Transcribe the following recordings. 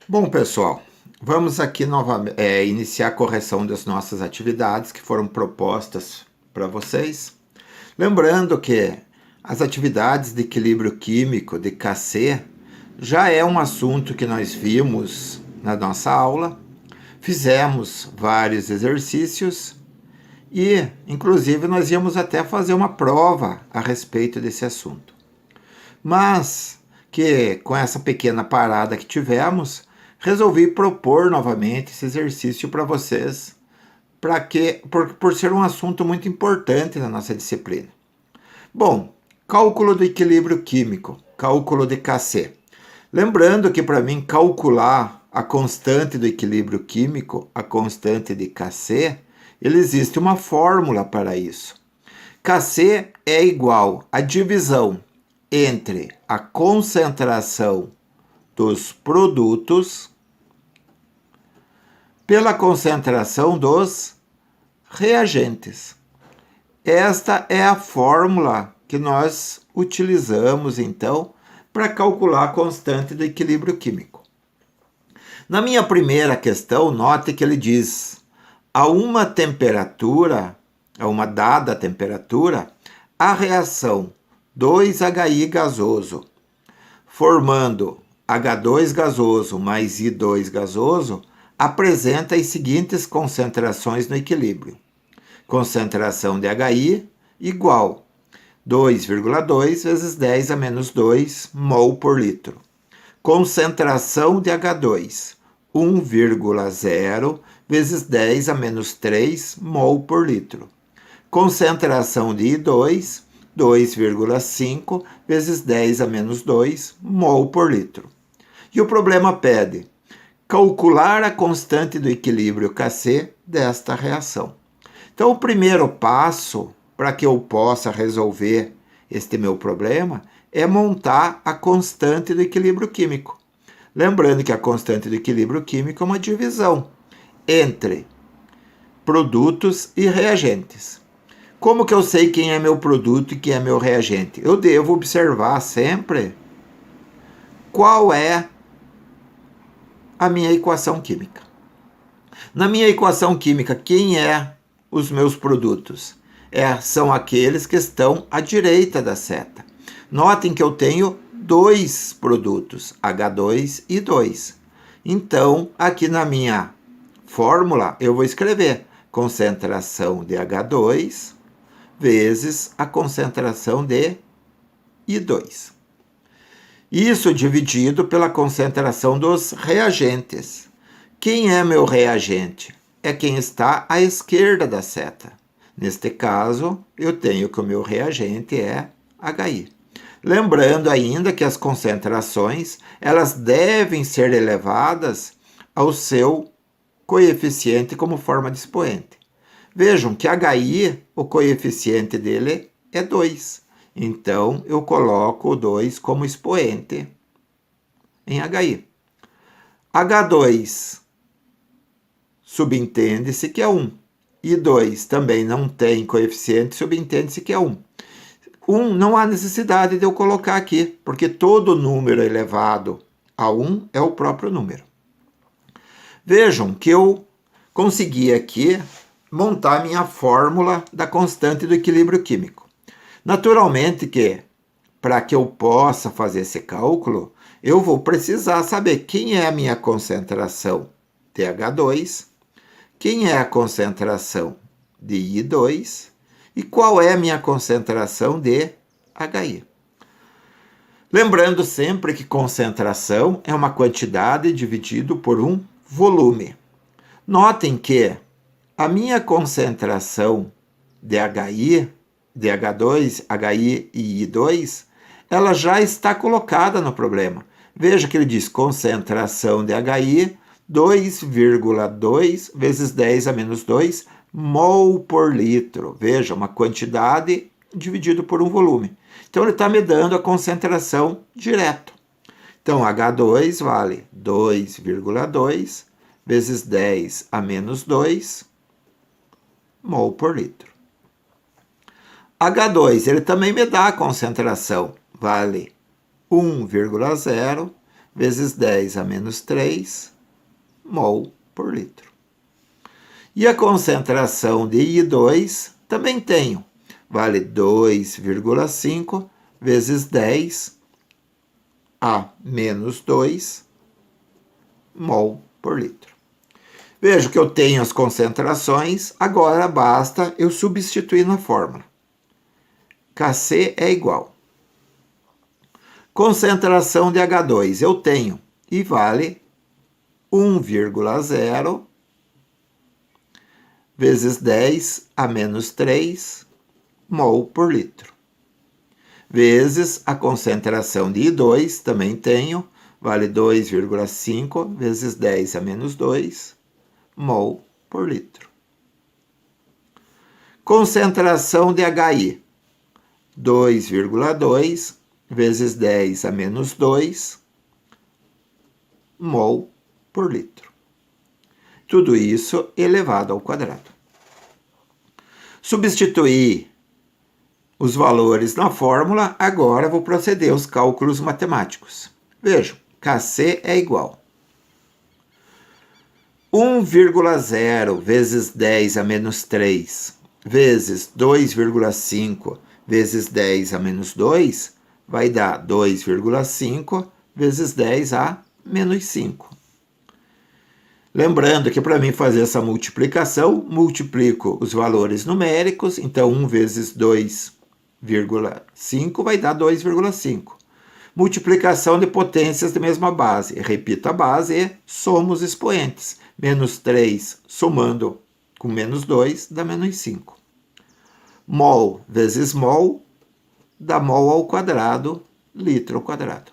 Bom, pessoal, vamos aqui novamente iniciar a correção das nossas atividades que foram propostas para vocês. Lembrando que as atividades de equilíbrio químico de KC já é um assunto que nós vimos na nossa aula, fizemos vários exercícios e, inclusive, nós íamos até fazer uma prova a respeito desse assunto. Mas que com essa pequena parada que tivemos, resolvi propor novamente esse exercício para vocês, por ser um assunto muito importante na nossa disciplina. Bom, cálculo do equilíbrio químico, cálculo de KC. Lembrando que para mim calcular a constante do equilíbrio químico, a constante de KC, existe uma fórmula para isso. KC é igual à divisão entre a concentração dos produtos pela concentração dos reagentes. Esta é a fórmula que nós utilizamos, então, para calcular a constante do equilíbrio químico. Na minha primeira questão, note que ele diz: a uma temperatura, a uma dada temperatura, a reação 2HI gasoso, formando H2 gasoso mais I2 gasoso, apresenta as seguintes concentrações no equilíbrio. Concentração de HI igual 2,2 vezes 10 a menos 2 mol por litro. Concentração de H2, 1,0 vezes 10 a menos 3 mol por litro. Concentração de I2, 2,5 vezes 10 a menos 2 mol por litro. E o problema pede calcular a constante do equilíbrio KC desta reação. Então, o primeiro passo para que eu possa resolver este meu problema é montar a constante do equilíbrio químico. Lembrando que a constante do equilíbrio químico é uma divisão entre produtos e reagentes. Como que eu sei quem é meu produto e quem é meu reagente? Eu devo observar sempre qual é a minha equação química. Na minha equação química, quem é os meus produtos? São aqueles que estão à direita da seta. Notem que eu tenho dois produtos, H2 e 2. Então, aqui na minha fórmula, eu vou escrever concentração de H2 vezes a concentração de I2. Isso dividido pela concentração dos reagentes. Quem é meu reagente? É quem está à esquerda da seta. Neste caso, eu tenho que o meu reagente é HI. Lembrando ainda que as concentrações, elas devem ser elevadas ao seu coeficiente como forma de expoente. Vejam que HI, o coeficiente dele é 2. Então, eu coloco o 2 como expoente em HI. H2 subentende-se que é 1. E 2 também não tem coeficiente, subentende-se que é 1. 1 não há necessidade de eu colocar aqui, porque todo número elevado a 1 é o próprio número. Vejam que eu consegui aqui montar minha fórmula da constante do equilíbrio químico. Naturalmente que, para que eu possa fazer esse cálculo, eu vou precisar saber quem é a minha concentração de H2, quem é a concentração de I2 e qual é a minha concentração de HI. Lembrando sempre que concentração é uma quantidade dividido por um volume. Notem que a minha concentração de HI, de H2, HI e I2, ela já está colocada no problema. Veja que ele diz concentração de HI 2,2 vezes 10 a menos 2 mol por litro. Veja, uma quantidade dividido por um volume. Então, ele está me dando a concentração direto. Então, H2 vale 2,2 vezes 10 a menos 2 mol por litro. H2, ele também me dá a concentração, vale 1,0 vezes 10 a menos 3 mol por litro. E a concentração de I2 também tenho. Vale 2,5 vezes 10 a menos 2 mol por litro. Vejo que eu tenho as concentrações, agora basta eu substituir na fórmula. Kc é igual. Concentração de H2 eu tenho e vale 1,0 vezes 10 a menos 3 mol por litro. Vezes a concentração de I2, também tenho, vale 2,5 vezes 10 a menos 2 mol por litro. Concentração de HI, 2,2 vezes 10 a menos 2 mol por litro. Tudo isso elevado ao quadrado. Substituir os valores na fórmula, agora vou proceder aos cálculos matemáticos. Vejam, Kc é igual 1,0 vezes 10 a menos 3 vezes 2,5 vezes 10 a menos 2 vai dar 2,5 vezes 10 a menos 5. Lembrando que para mim fazer essa multiplicação, multiplico os valores numéricos, então 1 vezes 2,5 vai dar 2,5. Multiplicação de potências de mesma base. Repito a base e somo os expoentes. Menos 3 somando com menos 2 dá menos 5. Mol vezes mol dá mol ao quadrado, litro ao quadrado.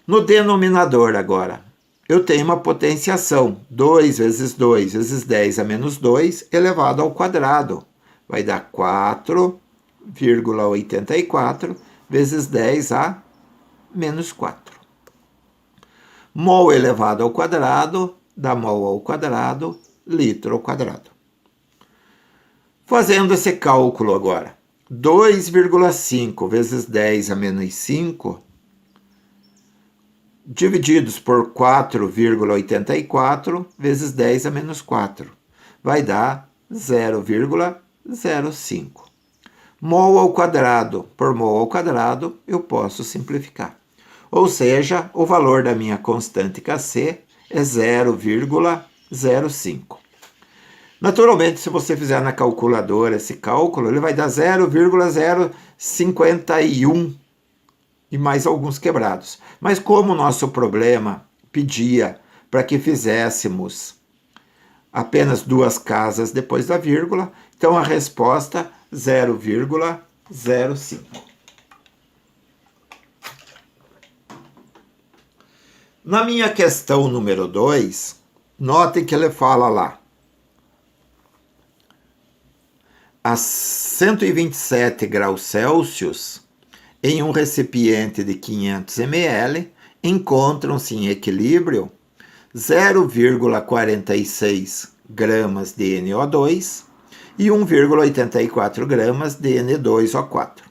No denominador agora, eu tenho uma potenciação, 2 vezes 2 vezes 10 a menos 2 elevado ao quadrado. Vai dar 4,84 vezes 10 a menos 4. Mol elevado ao quadrado dá mol ao quadrado, litro ao quadrado. Fazendo esse cálculo agora, 2,5 vezes 10 a menos 5 divididos por 4,84 vezes 10 a menos 4. Vai dar 0,05. Mol ao quadrado por mol ao quadrado, eu posso simplificar. Ou seja, o valor da minha constante Kc é 0,05. Naturalmente, se você fizer na calculadora esse cálculo, ele vai dar 0,051 e mais alguns quebrados. Mas como o nosso problema pedia para que fizéssemos apenas 2 casas depois da vírgula, então a resposta 0,05. Na minha questão número 2, notem que ele fala lá: a 127 graus Celsius, em um recipiente de 500 ml, encontram-se em equilíbrio 0,46 gramas de NO2 e 1,84 gramas de N2O4.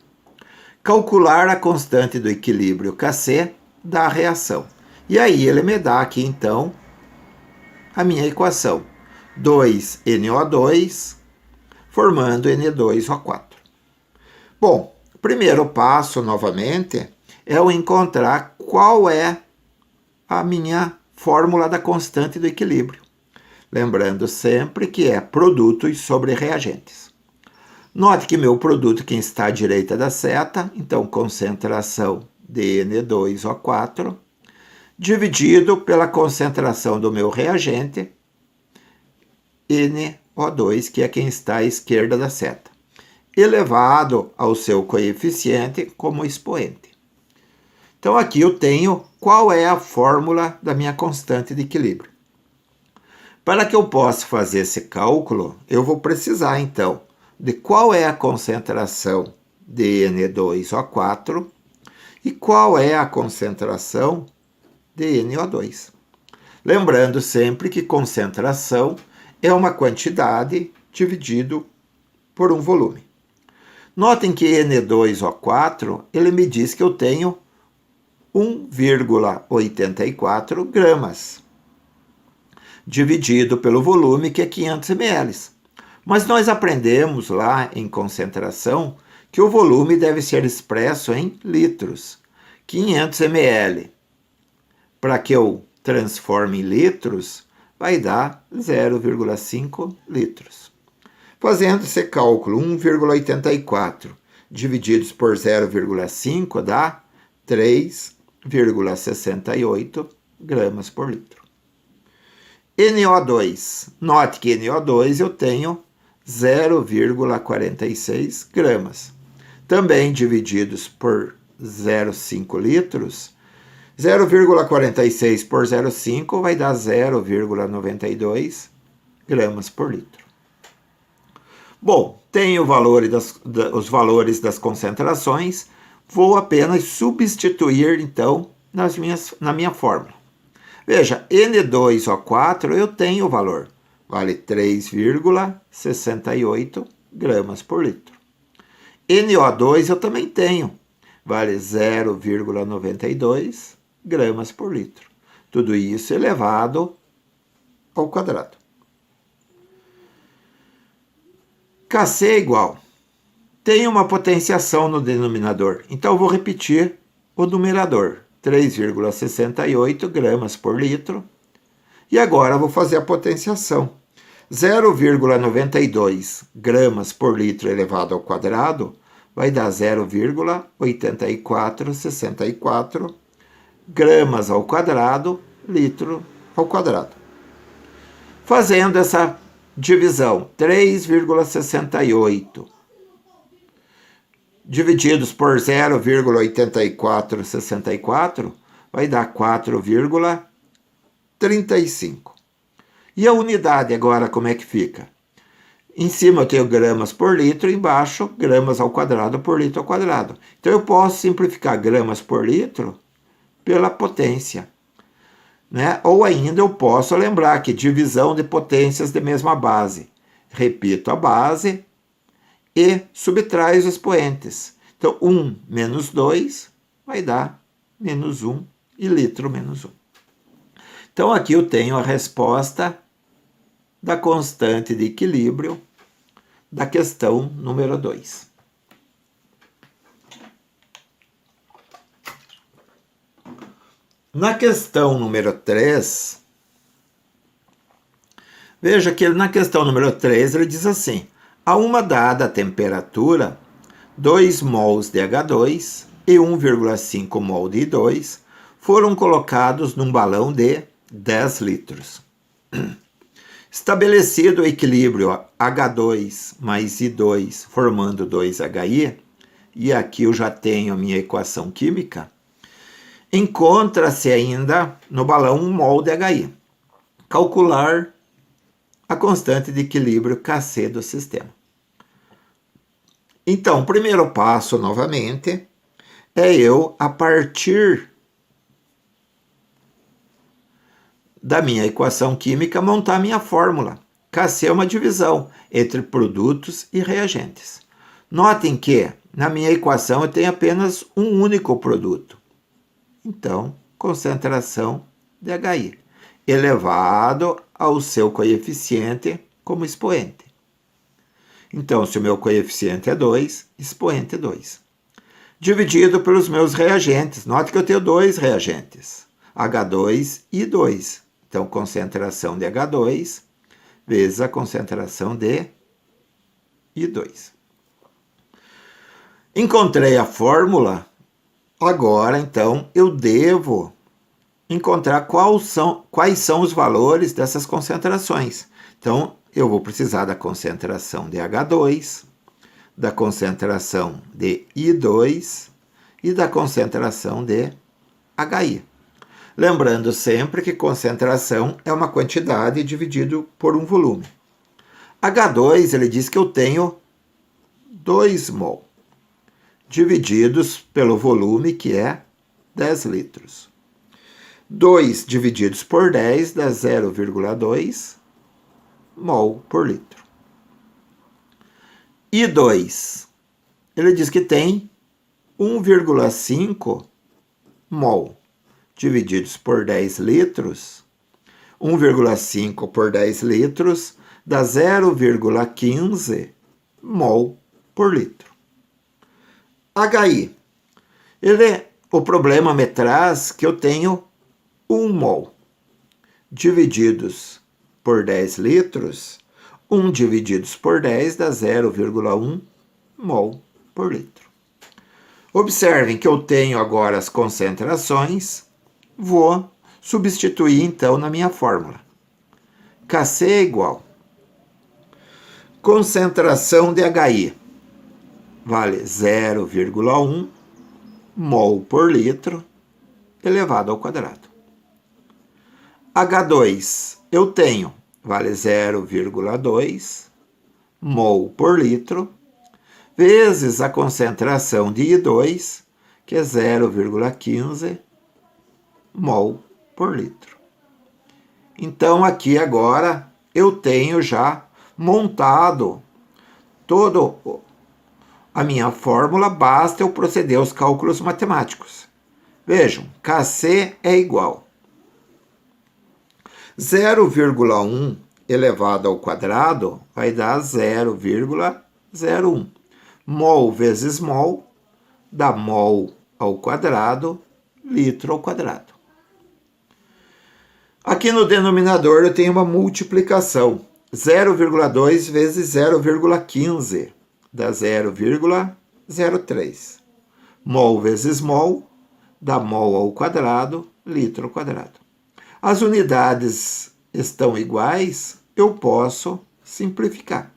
Calcular a constante do equilíbrio Kc da reação. E aí ele me dá aqui, então, a minha equação. 2NO2 formando N2O4. Bom, o primeiro passo, novamente, é eu encontrar qual é a minha fórmula da constante do equilíbrio. Lembrando sempre que é produtos sobre reagentes. Note que meu produto que está à direita da seta, então concentração de N2O4, dividido pela concentração do meu reagente, NO2, que é quem está à esquerda da seta, elevado ao seu coeficiente como expoente. Então aqui eu tenho qual é a fórmula da minha constante de equilíbrio. Para que eu possa fazer esse cálculo, eu vou precisar então de qual é a concentração de N2O4 e qual é a concentração de NO2. Lembrando sempre que concentração é uma quantidade dividido por um volume. Notem que N2O4, ele me diz que eu tenho 1,84 gramas, dividido pelo volume, que é 500 ml. Mas nós aprendemos lá em concentração que o volume deve ser expresso em litros. 500 ml, para que eu transforme em litros, vai dar 0,5 litros. Fazendo esse cálculo, 1,84 divididos por 0,5 dá 3,68 gramas por litro. NO2. Note que NO2 eu tenho 0,46 gramas. Também divididos por 0,5 litros, 0,46 por 0,5 vai dar 0,92 gramas por litro. Bom, tenho os valores das concentrações, vou apenas substituir, então, na minha fórmula. Veja, N2O4 eu tenho o valor, vale 3,68 gramas por litro. NO2 eu também tenho, vale 0,92 gramas por litro. Tudo isso elevado ao quadrado. Kc é igual. Tem uma potenciação no denominador, então eu vou repetir o numerador. 3,68 gramas por litro. E agora vou fazer a potenciação. 0,92 gramas por litro elevado ao quadrado vai dar 0,8464 gramas ao quadrado, litro ao quadrado. Fazendo essa divisão, 3,68 divididos por 0,8464 vai dar 4,35. E a unidade agora como é que fica? Em cima eu tenho gramas por litro, embaixo gramas ao quadrado por litro ao quadrado. Então eu posso simplificar gramas por litro pela potência, né? Ou ainda eu posso lembrar que divisão de potências de mesma base. Repito a base e subtrai os expoentes. Então, 1 menos 2 vai dar menos 1 e litro menos 1. Então, aqui eu tenho a resposta da constante de equilíbrio da questão número 2. Na questão número 3, veja que na questão número 3 ele diz assim: a uma dada temperatura, 2 mols de H2 e 1,5 mol de I2 foram colocados num balão de 10 litros. Estabelecido o equilíbrio H2 mais I2 formando 2HI, e aqui eu já tenho a minha equação química, encontra-se ainda no balão 1 mol de HI. Calcular a constante de equilíbrio Kc do sistema. Então, o primeiro passo, novamente, é eu, a partir da minha equação química, montar a minha fórmula. Kc é uma divisão entre produtos e reagentes. Notem que, na minha equação, eu tenho apenas um único produto. Então, concentração de HI, elevado ao seu coeficiente como expoente. Então, se o meu coeficiente é 2, expoente é 2. Dividido pelos meus reagentes. Note que eu tenho dois reagentes, H2 e I2. Então, concentração de H2 vezes a concentração de I2. Encontrei a fórmula. Agora, então, eu devo encontrar quais são os valores dessas concentrações. Então, eu vou precisar da concentração de H2, da concentração de I2 e da concentração de HI. Lembrando sempre que concentração é uma quantidade dividido por um volume. H2, ele diz que eu tenho 2 mol, divididos pelo volume, que é 10 litros. 2 divididos por 10 dá 0,2 mol por litro. I2, ele diz que tem 1,5 mol divididos por 10 litros, 1,5 por 10 litros dá 0,15 mol por litro. HI. O problema me traz que eu tenho 1 mol divididos por 10 litros, 1 divididos por 10 dá 0,1 mol por litro. Observem que eu tenho agora as concentrações, vou substituir então na minha fórmula. Kc é igual concentração de HI, vale 0,1 mol por litro elevado ao quadrado. H2 eu tenho, vale 0,2 mol por litro, vezes a concentração de I2, que é 0,15 mol por litro. Então, aqui agora, eu tenho já montado toda a minha fórmula, basta eu proceder aos cálculos matemáticos. Vejam, Kc é igual 0,1 elevado ao quadrado vai dar 0,01. Mol vezes mol dá mol ao quadrado, litro ao quadrado. Aqui no denominador eu tenho uma multiplicação. 0,2 vezes 0,15 dá 0,03. Mol vezes mol dá mol ao quadrado, litro ao quadrado. As unidades estão iguais, eu posso simplificar.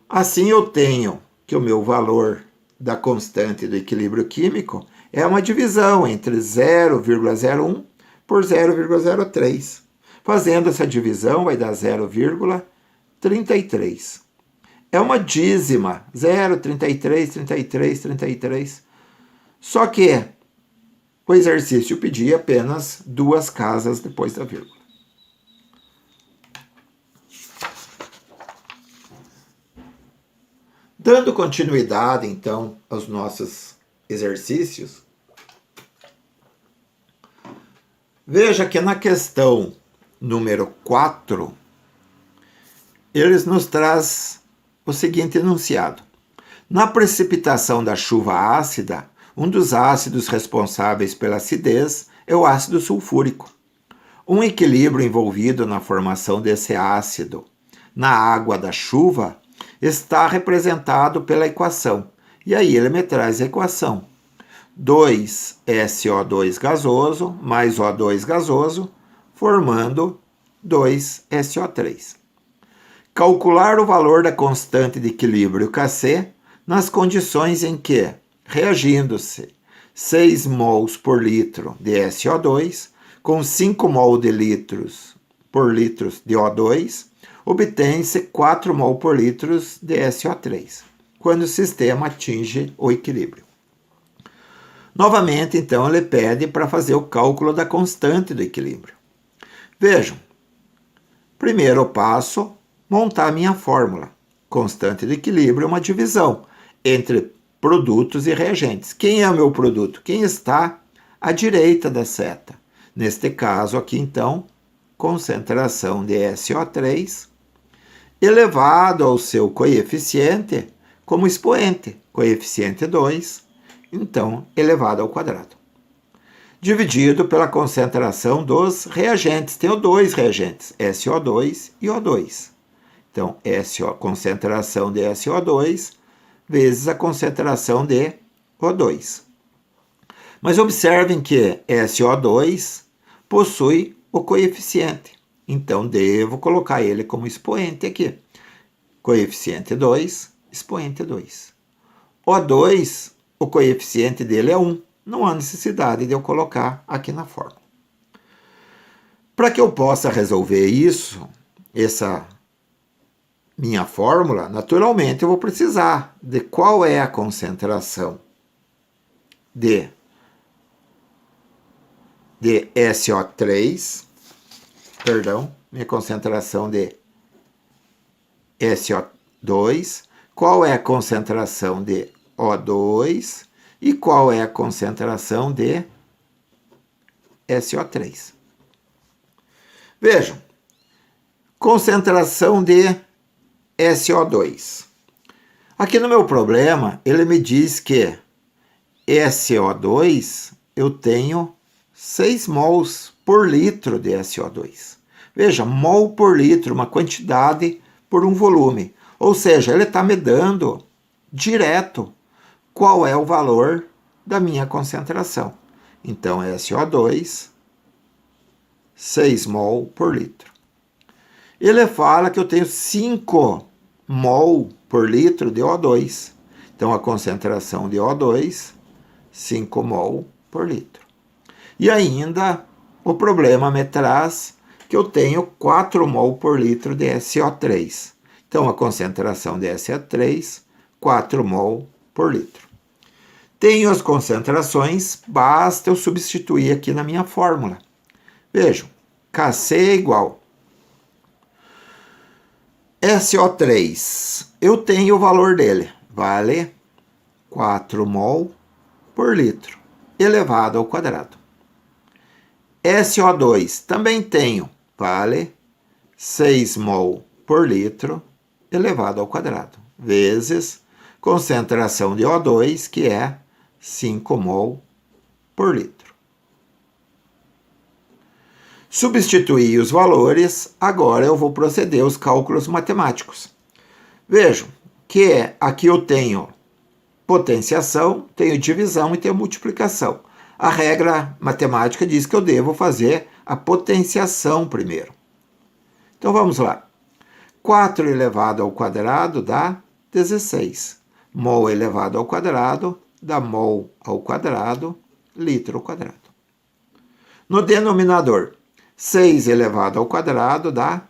Assim eu tenho que o meu valor da constante do equilíbrio químico é uma divisão entre 0,01 por 0,03. Fazendo essa divisão vai dar 0,33. É uma dízima, 0,33, 33, 33. Só que o exercício pedia apenas 2 casas depois da vírgula. Dando continuidade, então, aos nossos exercícios, veja que na questão número 4, eles nos traz o seguinte enunciado. Na precipitação da chuva ácida, um dos ácidos responsáveis pela acidez é o ácido sulfúrico. Um equilíbrio envolvido na formação desse ácido na água da chuva está representado pela equação. E aí ele me traz a equação. 2SO2 gasoso mais O2 gasoso, formando 2SO3. Calcular o valor da constante de equilíbrio Kc nas condições em que, reagindo-se 6 mols por litro de SO2 com 5 mol de litros por litros de O2, obtém-se 4 mol por litros de SO3, quando o sistema atinge o equilíbrio. Novamente, então, ele pede para fazer o cálculo da constante do equilíbrio. Vejam, primeiro passo, montar a minha fórmula. Constante de equilíbrio é uma divisão entre produtos e reagentes. Quem é o meu produto? Quem está à direita da seta. Neste caso aqui, então, concentração de SO3 elevado ao seu coeficiente como expoente, coeficiente 2, então elevado ao quadrado. Dividido pela concentração dos reagentes. Tenho 2 reagentes, SO2 e O2. Então, concentração de SO2 vezes a concentração de O2. Mas observem que SO2 possui o coeficiente. Então, devo colocar ele como expoente aqui. Coeficiente 2, expoente 2. O2, o coeficiente dele é 1. Não há necessidade de eu colocar aqui na fórmula. Para que eu possa resolver isso, essa minha fórmula, naturalmente eu vou precisar de qual é a concentração de SO3, minha concentração de SO2, qual é a concentração de O2 E qual é a concentração de SO3? Vejam, concentração de SO2. Aqui no meu problema, ele me diz que SO2 eu tenho 6 mols por litro de SO2. Veja, mol por litro, uma quantidade por um volume. Ou seja, ele está me dando direto qual é o valor da minha concentração. Então, SO2, 6 mol por litro. Ele fala que eu tenho 5 mol por litro de O2. Então, a concentração de O2, 5 mol por litro. E ainda, o problema me traz que eu tenho 4 mol por litro de SO3. Então, a concentração de SO3, 4 mol por litro. Tenho as concentrações, basta eu substituir aqui na minha fórmula. Vejam, Kc é igual SO3, eu tenho o valor dele, vale 4 mol por litro, elevado ao quadrado. SO2, também tenho, vale 6 mol por litro, elevado ao quadrado, vezes concentração de O2, que é 5 mol por litro. Substituí os valores, agora eu vou proceder aos cálculos matemáticos. Vejam que aqui eu tenho potenciação, tenho divisão e tenho multiplicação. A regra matemática diz que eu devo fazer a potenciação primeiro. Então vamos lá. 4 elevado ao quadrado dá 16. Mol elevado ao quadrado dá mol ao quadrado, litro ao quadrado. No denominador, 6 elevado ao quadrado dá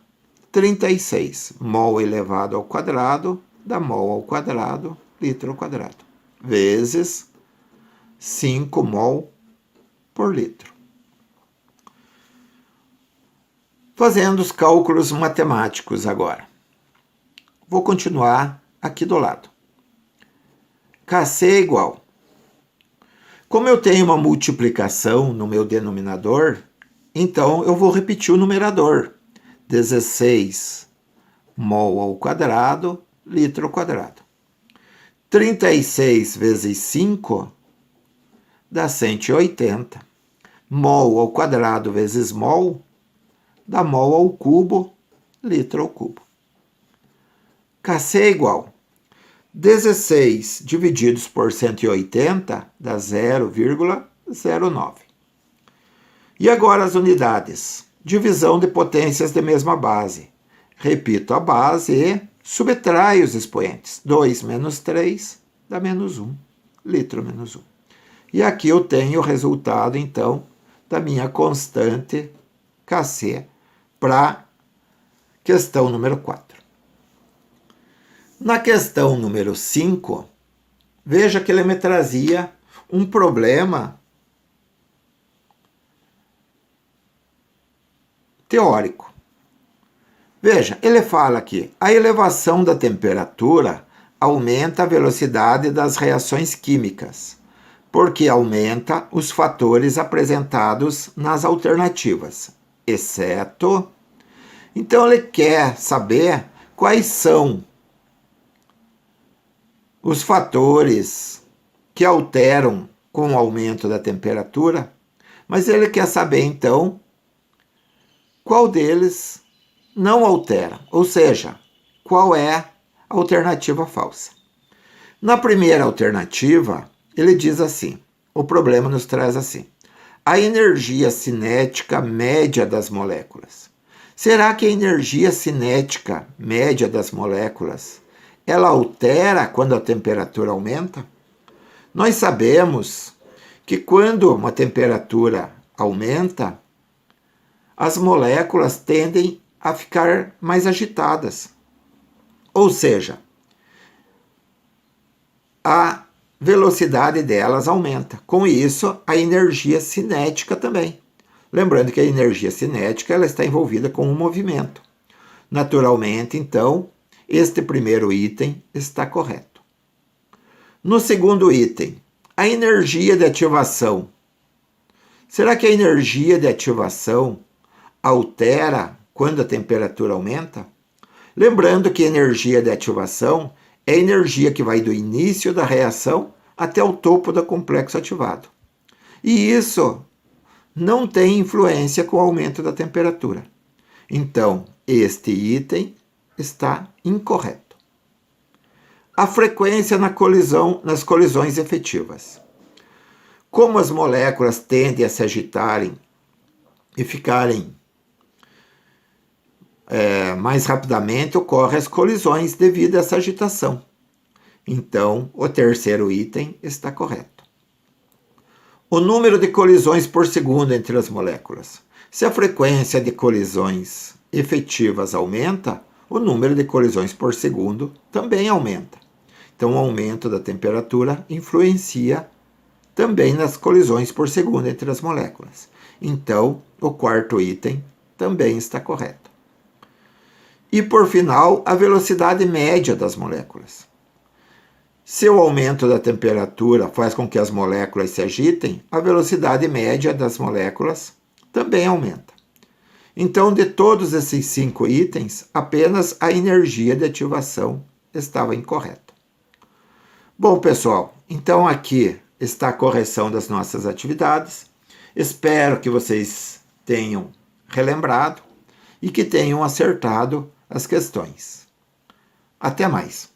36. Mol elevado ao quadrado dá mol ao quadrado, litro ao quadrado. Vezes 5 mol por litro. Fazendo os cálculos matemáticos agora. Vou continuar aqui do lado. Kc é igual. Como eu tenho uma multiplicação no meu denominador, então eu vou repetir o numerador. 16 mol ao quadrado, litro ao quadrado. 36 vezes 5 dá 180. Mol ao quadrado vezes mol dá mol ao cubo, litro ao cubo. Kc é igual. 16 divididos por 180 dá 0,09. E agora as unidades. Divisão de potências de mesma base. Repito a base e subtrai os expoentes. 2 menos 3 dá menos 1. Litro menos 1. E aqui eu tenho o resultado, então, da minha constante Kc para questão número 4. Na questão número 5, veja que ele me trazia um problema teórico. Veja, ele fala aqui, a elevação da temperatura aumenta a velocidade das reações químicas, porque aumenta os fatores apresentados nas alternativas, exceto... Então ele quer saber quais são os fatores que alteram com o aumento da temperatura, mas ele quer saber então qual deles não altera, ou seja, qual é a alternativa falsa. Na primeira alternativa, ele diz assim, o problema nos traz assim, a energia cinética média das moléculas. Será que a energia cinética média das moléculas ela altera quando a temperatura aumenta? Nós sabemos que quando uma temperatura aumenta, as moléculas tendem a ficar mais agitadas. Ou seja, a velocidade delas aumenta. Com isso, a energia cinética também. Lembrando que a energia cinética ela está envolvida com o movimento. Naturalmente, então, este primeiro item está correto. No segundo item, A energia de ativação. Será que a energia de ativação altera quando a temperatura aumenta? Lembrando que a energia de ativação é a energia que vai do início da reação até o topo do complexo ativado. E isso não tem influência com o aumento da temperatura. Então, este item está incorreto. A frequência nas colisões efetivas. Como as moléculas tendem a se agitarem e ficarem mais rapidamente, ocorrem as colisões devido a essa agitação. Então, o terceiro item está correto. O número de colisões por segundo entre as moléculas. Se a frequência de colisões efetivas aumenta, o número de colisões por segundo também aumenta. Então, o aumento da temperatura influencia também nas colisões por segundo entre as moléculas. Então, o quarto item também está correto. E, por final, a velocidade média das moléculas. Se o aumento da temperatura faz com que as moléculas se agitem, a velocidade média das moléculas também aumenta. Então, de todos esses 5 itens, apenas a energia de ativação estava incorreta. Bom, pessoal, então aqui está a correção das nossas atividades. Espero que vocês tenham relembrado e que tenham acertado as questões. Até mais!